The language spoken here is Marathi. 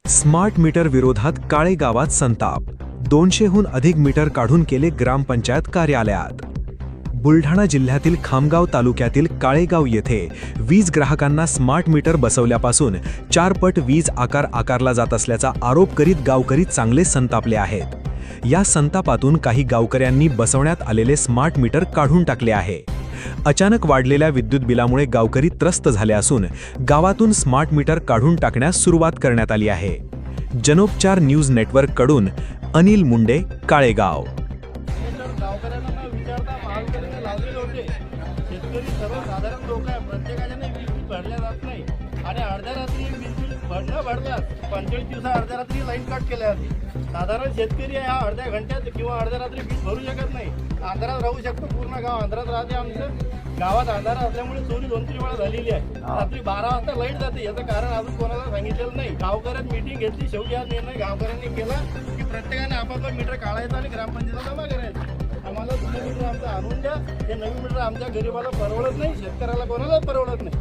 स्मार्ट मीटर विरोधात काळे गावात संताप. 200हून अधिक मीटर काढून केले ग्रामपंचायत कार्यालयात. बुलढाणा जिल्ह्यातील खामगाव तालुक्यातील काळेगाव येथे वीज ग्राहकांना स्मार्ट मीटर बसवल्यापासून 4 पट वीज आकारला जात असल्याचा आरोप करीत गावकरी चांगले संतापले आहेत. या संतापातून काही गावकऱ्यांनी बसवण्यात आलेले स्मार्ट मीटर काढून टाकले आहे. अचानक वाढलेल्या विद्युत बिलामुळे गावकरी त्रस्त झाले असून गावातून स्मार्ट मीटर काढून टाकण्यास सुरुवात करण्यात आली आहे. जनोपचार न्यूज नेटवर्क कडून अनिल मुंडे, काळेगाव. गावकऱ्यांना विचारता महावितरणने लावलेले होते. शेतकरी सर्वसाधारण लोक आहे, प्रत्येकाने वीज बिल भरल्या जात नाही आणि अर्ध्या रात्री वीज बिल भरणं भरल्यास 45 दिवसा अर्ध्या रात्री लाईन कट केल्या जाते. साधारण शेतकरी आहे हा अर्ध्या घंट्यात किंवा अर्ध्या रात्री वीज भरू शकत नाही. अंधारात राहू शकतो, पूर्ण गाव अंधारात राहते. आमचं गावात अंधार असल्यामुळे चोरी 2-3 वेळा झालेली आहे. रात्री 12 वाजता लाईट जाते. याचं कारण अजून कोणाला सांगितलेलं नाही. गावकऱ्यांनी मीटिंग घेतली, शेवटी हा निर्णय गावकऱ्यांनी केला की प्रत्येकाने आपापला मीटर काढायचा आणि ग्रामपंचायतीला जमा करायचं. आम्हाला जुनं मीटर आमचं आणून द्या. हे नवीन मीटर आमच्या गरीबाला परवडत नाही, शेतकऱ्याला कोणालाच परवडत नाही.